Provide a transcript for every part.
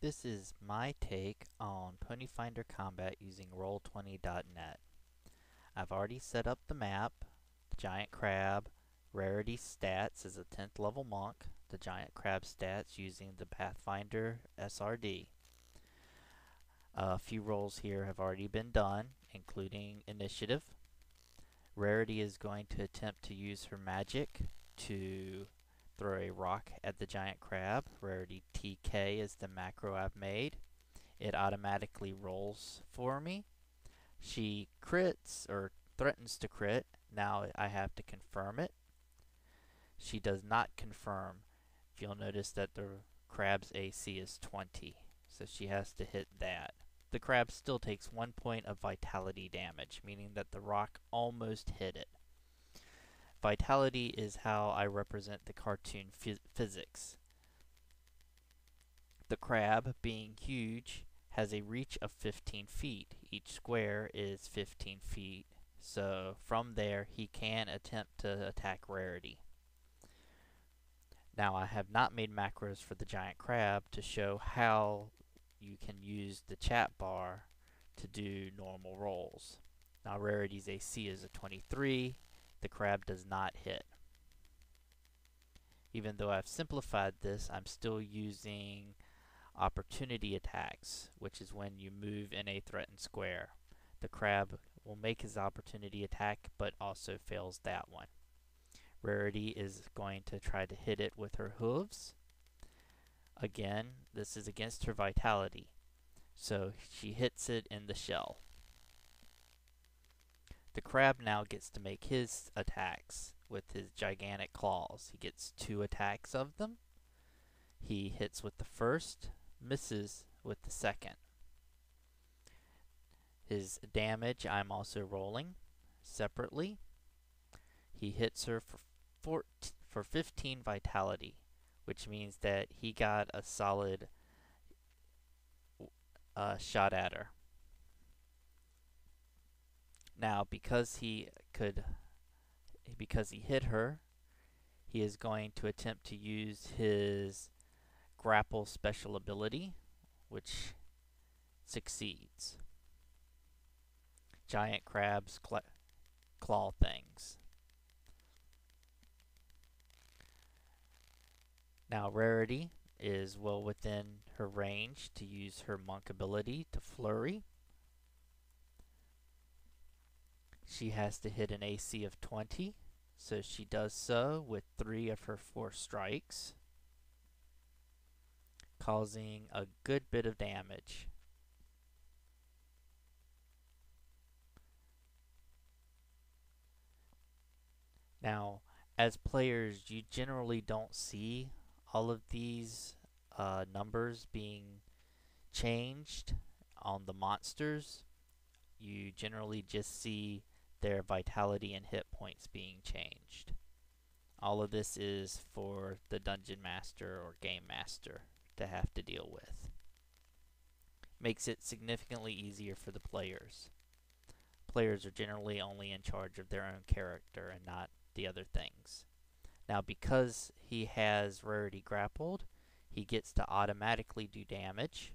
This is my take on Ponyfinder combat using Roll20.net. I've already set up the map, the giant crab, Rarity stats as a 10th level monk, the giant crab stats using the Pathfinder SRD. A few rolls here have already been done, including initiative. Rarity is going to attempt to use her magic to throw a rock at the giant crab. Rarity TK is the macro I've made. It automatically rolls for me. She crits or threatens to crit. Now I have to confirm it. She does not confirm. You'll notice that the crab's AC is 20, so she has to hit that. The crab still takes 1 point of vitality damage, meaning that the rock almost hit it. Vitality is how I represent the cartoon physics. The crab, being huge, has a reach of 15 feet. Each square is 15 feet, so from there he can attempt to attack Rarity. Now I have not made macros for the giant crab to show how you can use the chat bar to do normal rolls. Now Rarity's AC is a 23. The crab does not hit. Even though I've simplified this, I'm still using opportunity attacks, which is when you move in a threatened square. The crab will make his opportunity attack, but also fails that one. Rarity is going to try to hit it with her hooves. Again, this is against her vitality, so she hits it in the shell. The crab now gets to make his attacks with his gigantic claws. He gets 2 attacks of them. He hits with the first, misses with the second. His damage I'm also rolling separately. He hits her for 15 vitality, which means that he got a solid shot at her. Now, because he hit her, he is going to attempt to use his grapple special ability, which succeeds. Giant crabs claw things. Now Rarity is well within her range to use her monk ability to flurry. She has to hit an AC of 20, so she does so with 3 of her 4 strikes, causing a good bit of damage. Now, as players, you generally don't see all of these numbers being changed on the monsters. You generally just see their vitality and hit points being changed. All of this is for the dungeon master or game master to have to deal with. Makes it significantly easier for the players. Players are generally only in charge of their own character and not the other things. Now, because he has Rarity grappled, he gets to automatically do damage.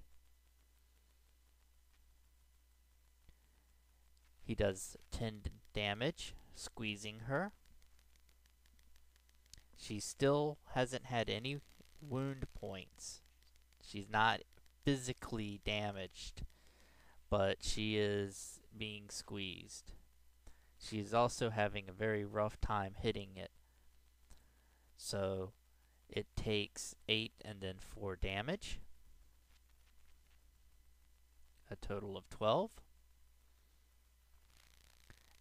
He does 10 damage, squeezing her. She still hasn't had any wound points. She's not physically damaged, but she is being squeezed. She is also having a very rough time hitting it. So it takes 8 and then 4 damage. A total of 12.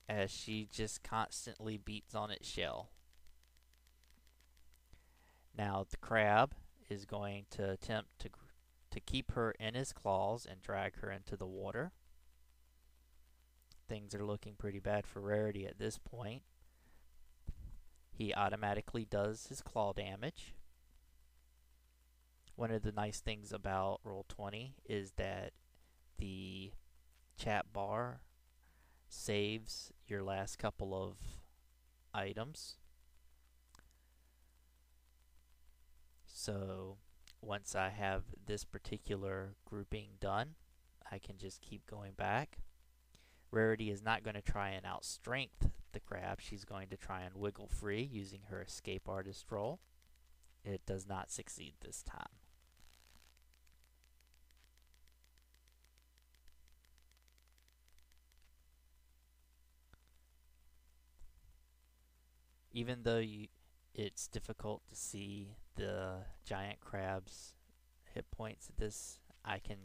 As she just constantly beats on its shell. Now the crab is going to attempt to keep her in his claws and drag her into the water. Things are looking pretty bad for Rarity at this point. He automatically does his claw damage. One of the nice things about Roll20 is that the chat bar saves your last couple of items. So Once I have this particular grouping done, I can just keep going back. Rarity is not going to try and outstrength the crab. She's going to try and wiggle free using her escape artist roll. It does not succeed this time. Even though it's difficult to see the giant crab's hit points at this, I can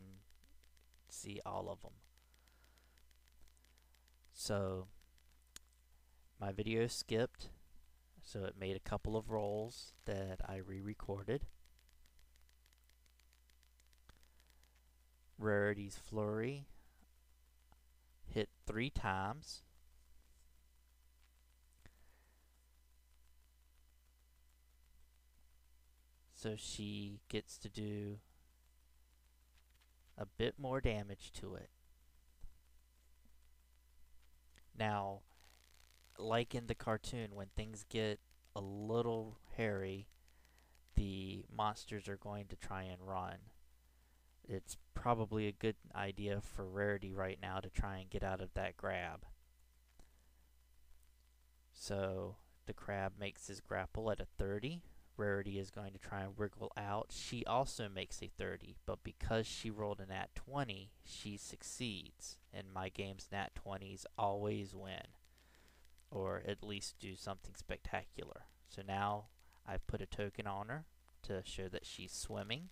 see all of them. So my video skipped, so it made a couple of rolls that I re-recorded. Rarity's flurry hit 3 times. So she gets to do a bit more damage to it. Now, like in the cartoon, when things get a little hairy, the monsters are going to try and run. It's probably a good idea for Rarity right now to try and get out of that grab. So the crab makes his grapple at a 30. Rarity is going to try and wriggle out. She also makes a 30, but because she rolled a nat 20, she succeeds. In my games, nat 20s always win, or at least do something spectacular. So now I put a token on her to show that she's swimming,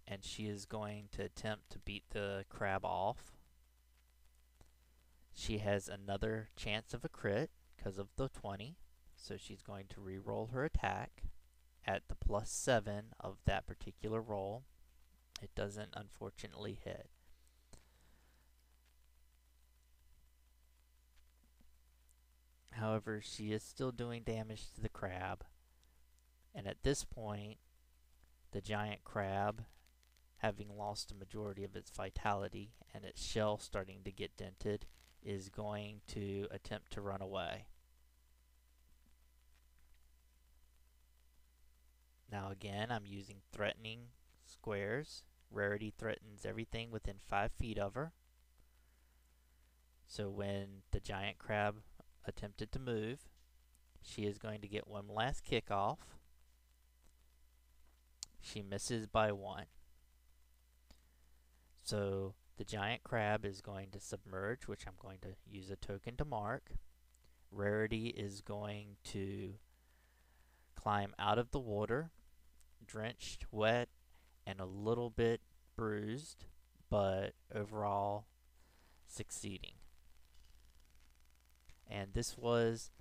and she is going to attempt to beat the crab off. She has another chance of a crit because of the 20, so she's going to re-roll her attack at the +7 of that particular roll. It doesn't unfortunately hit. However, she is still doing damage to the crab, and at this point, the giant crab, having lost a majority of its vitality and its shell starting to get dented, is going to attempt to run away. Now again, I'm using threatening squares. Rarity threatens everything within 5 feet of her. So when the giant crab attempted to move, she is going to get one last kick off. She misses by 1. So the giant crab is going to submerge, which I'm going to use a token to mark. Rarity is going to climb out of the water, drenched, wet, and a little bit bruised, but overall succeeding. And this was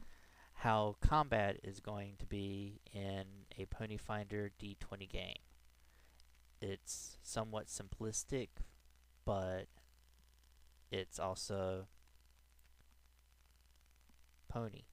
how combat is going to be in a Ponyfinder D20 game. It's somewhat simplistic, but it's also pony.